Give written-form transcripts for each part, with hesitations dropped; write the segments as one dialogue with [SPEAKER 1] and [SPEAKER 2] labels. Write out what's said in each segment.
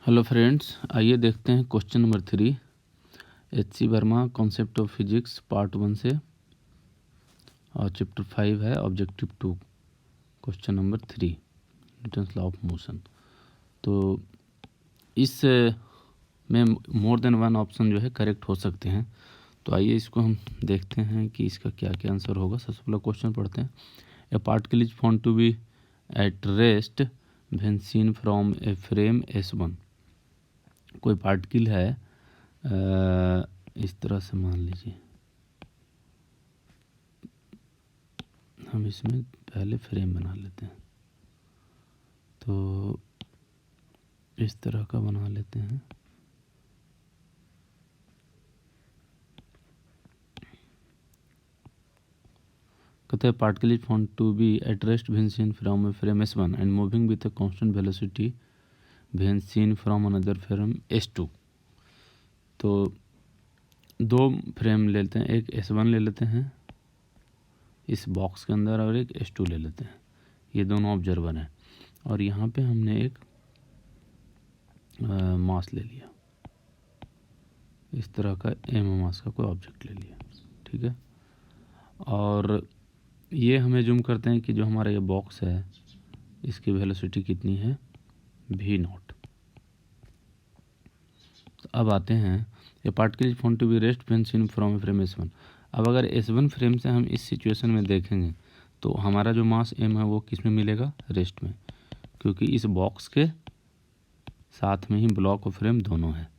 [SPEAKER 1] Hello friends, आइए देखते हैं question number 3 H.C. Verma concept of physics part 1 से, और चैप्टर 5 है objective 2 question number 3 Newton's law of motion. तो इस में मोर देन वन ऑप्शन जो है करेक्ट हो सकते हैं। तो आइए इसको हम देखते हैं कि इसका क्या क्या आंसर होगा। सबसे पहले क्वेश्चन पढ़ते हैं। A particle is found to be at rest when seen from a frame S1। कोई पार्टिकल है इस तरह से, मान लीजिए हम इसमें पहले फ्रेम बना लेते हैं। तो इस तरह का बना लेते हैं। कहते हैं particle is found to be at rest when seen from a frame S1 and moving with a constant velocity when seen from another frame S2। तो दो फ्रेम ले लेते हैं, एक S1 ले लेते हैं इस बॉक्स के अंदर और एक S2 ले लेते हैं। ये दोनों ऑब्जर्वर हैं और यहाँ पे हमने एक मास ले लिया, इस तरह का m मास का कोई ऑब्जेक्ट ले लिया, ठीक है। और ये हमें जूम करते हैं कि जो हमारा ये बॉक्स है इसकी वेलोसिटी कितनी है, v0। तो अब आते हैं, ये particle is found to be rest when seen from a frame S1। अब अगर S1 फ्रेम से हम इस सिचुएशन में देखेंगे तो हमारा जो मास m है वो किस में मिलेगा, रेस्ट में, क्योंकि इस बॉक्स के साथ में ही ब्लॉक और फ्रेम दोनों है।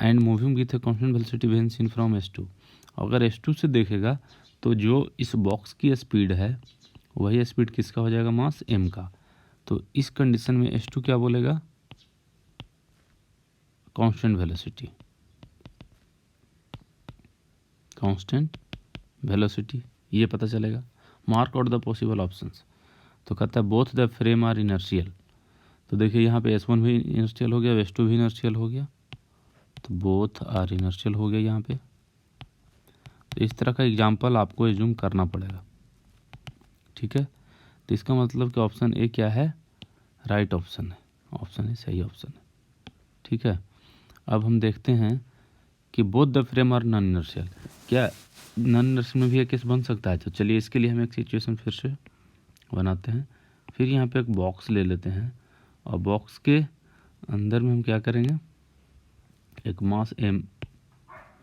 [SPEAKER 1] And moving with a constant velocity when seen from S2। अगर S2 से देखेगा तो जो इस बॉक्स की स्पीड है वही स्पीड किसका हो जाएगा, मास m का। तो इस कंडीशन में S2 क्या बोलेगा, कांस्टेंट वेलोसिटी, कांस्टेंट वेलोसिटी, ये पता चलेगा। Mark out the possible options. तो कहता है both the frame are inertial. तो देखिए यहाँ पे S1 भी इनर्शियल हो गया, S2 भी इनर्शियल हो गया, तो बोथ आर इनर्शियल हो गया यहाँ पे। तो इस तरह का एग्जाम्पल आपको एज्यूम करना पड़ेगा, ठीक है। तो इसका मतलब कि ऑप्शन ए क्या है, राइट ऑप्शन है, ऑप्शन ए सही ऑप्शन है, ठीक है। अब हम देखते हैं कि both the frame are non inertial. क्या नॉन इनर्शियल में भी एक केस बन सकता है? तो चलिए इसके लिए हम एक सिचुएशन फिर से बनाते हैं। फिर यहाँ पे एक बॉक्स ले लेते हैं और बॉक्स के अंदर में हम क्या करेंगे, एक मास m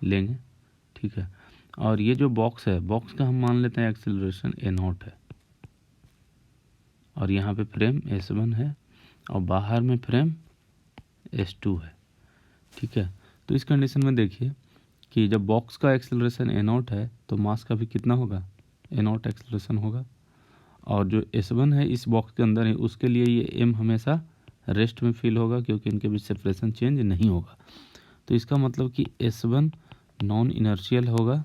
[SPEAKER 1] लेंगे, ठीक है। और ये जो बॉक्स है, बॉक्स का हम मान लेते हैं एक्सेलरेशन a0 है, और यहाँ पे फ्रेम S1 है और बाहर में फ्रेम S2 है, ठीक है। तो इस कंडीशन में देखिए कि जब बॉक्स का एक्सेलरेशन a0 है तो मास का भी कितना होगा, a0 एक्सेलरेशन होगा। और जो S1 है इस बॉक्स के अंदर है उसके लिए ये m हमेशा रेस्ट में फील होगा, क्योंकि इनके बीच सेपरेशन चेंज नहीं होगा। तो इसका मतलब कि S1 नॉन इनर्शियल होगा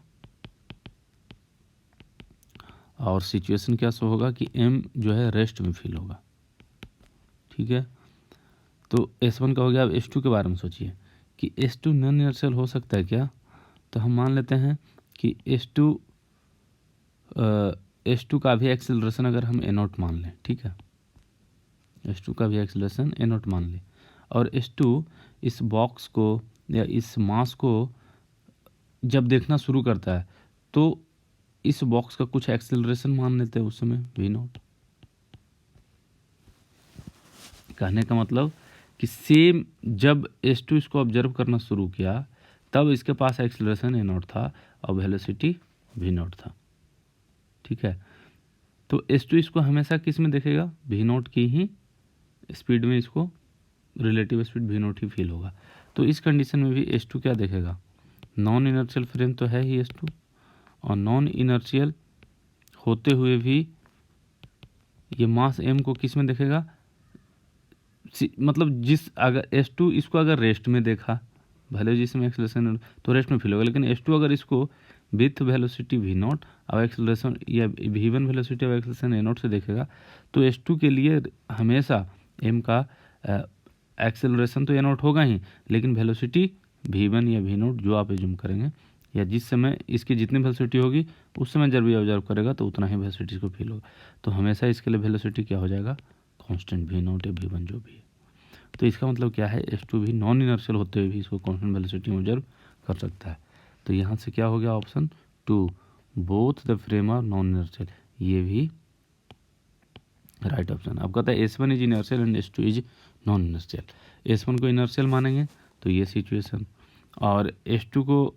[SPEAKER 1] और सिचुएशन क्या सो होगा कि m जो है रेस्ट में फील होगा, ठीक है। तो S1 का हो गया। अब S2 के बारे में सोचिए कि S2 नॉन इनर्शियल हो सकता है क्या। तो हम मान लेते हैं कि S2 का भी एक्सेलरेशन अगर हम a0 मान लें, ठीक है, S2 का भी एक्सेलरेशन a0 मान लें, और S2 इस बॉक्स को या इस मास को जब देखना शुरू करता है तो इस बॉक्स का कुछ एक्सेलरेशन मान लेते हैं उस समय v0। कहने का मतलब कि सेम जब S2 इसको ऑब्जर्व करना शुरू किया तब इसके पास एक्सेलरेशन a0 था और वेलोसिटी v0 था, ठीक है। तो S2 इसको हमेशा किस में देखेगा, v0 की ही स्पीड में, इसको रिलेटिव स्पीड v0 ही फील होगा। तो इस कंडीशन में भी S2 क्या देखेगा, नॉन इनर्शियल फ्रेम तो है ही S2, और नॉन इनर्शियल होते हुए भी ये मास m को किस में देखेगा, मतलब जिस अगर S2 इसको अगर रेस्ट में देखा, भले जिसमें एक्सेलरेशन तो रेस्ट में फील होगा, लेकिन S2 अगर इसको विथ वेलोसिटी v0 और एक्सेलरेशन या v1 वेलोसिटी और एक्सेलरेशन a0 से देखेगा तो S2 के लिए हमेशा m का एक्सेलरेशन तो a0 होगा ही, लेकिन वेलोसिटी v1 या v0 जो आप एज्यूम करेंगे या जिस समय इसकी जितनी वेलोसिटी होगी उस समय जब भी ऑब्जर्व करेगा तो उतना ही वेलोसिटी को फील होगा। तो हमेशा इसके लिए वेलोसिटी क्या हो जाएगा, कांस्टेंट v0 या v1 जो भी है। तो इसका मतलब क्या है, S2 भी नॉन इनर्शियल होते हुए भी इसको कांस्टेंट वेलोसिटी में ऑब्जर्व कर सकता है। तो यहाँ से क्या हो गया option 2, both the frame are non inertial, ये भी राइट ऑप्शन। अब कहता है S1 is inertial and S2 is non inertial. S1 को इनर्शियल मानेंगे तो ये सिचुएशन, और S2 को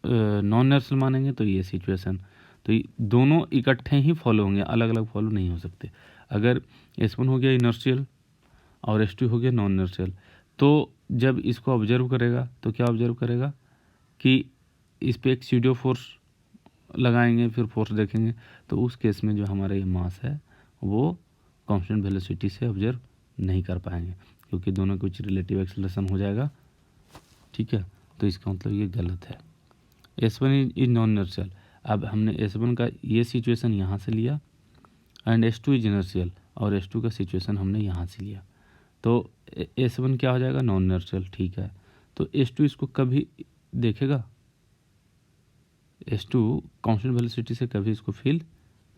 [SPEAKER 1] नॉन इनर्शियल मानेंगे तो ये सिचुएशन। तो दोनों इकट्ठे ही फॉलो होंगे, अलग अलग फॉलो नहीं हो सकते। अगर S1 हो गया इनर्शियल और S2 हो गया नॉन इनर्शियल, तो जब इसको ऑब्जर्व करेगा तो क्या ऑब्जर्व करेगा कि इस पर एक स्यूडो फोर्स लगाएंगे, फिर फोर्स देखेंगे, तो उस केस में जो हमारा ये मास है वो कांस्टेंट वेलोसिटी से ऑब्जर्व नहीं कर पाएंगे, क्योंकि दोनों के बीच रिलेटिव एक्सेलरेशन हो जाएगा। ठीक है, तो इसका मतलब ये गलत है। S1 is non inertial. अब हमने S1 का ये सिचुएशन यहाँ से लिया एंड S2 इज इनर्शियल, और S2 का सिचुएशन हमने यहाँ से लिया, तो S1 क्या हो जाएगा, नॉन इनर्शियल। ठीक है, तो S2 इसको कभी देखेगा, S2 कांस्टेंट वेलोसिटी से कभी इसको फील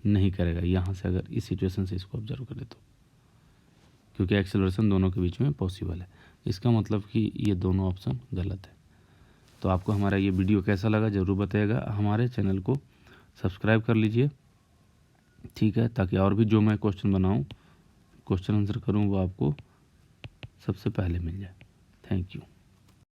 [SPEAKER 1] नहीं करेगा यहाँ से, अगर इस सिचुएशन से इसको ऑब्जर्व करें तो, क्योंकि एक्सेलरेशन दोनों के बीच में पॉसिबल है। इसका मतलब कि ये दोनों ऑप्शन गलत है। तो आपको हमारा ये वीडियो कैसा लगा ज़रूर बताइएगा। हमारे चैनल को सब्सक्राइब कर लीजिए, ठीक है, ताकि और भी जो मैं क्वेश्चन बनाऊँ, क्वेश्चन आंसर करूँ, वो आपको सबसे पहले मिल जाए। Thank you.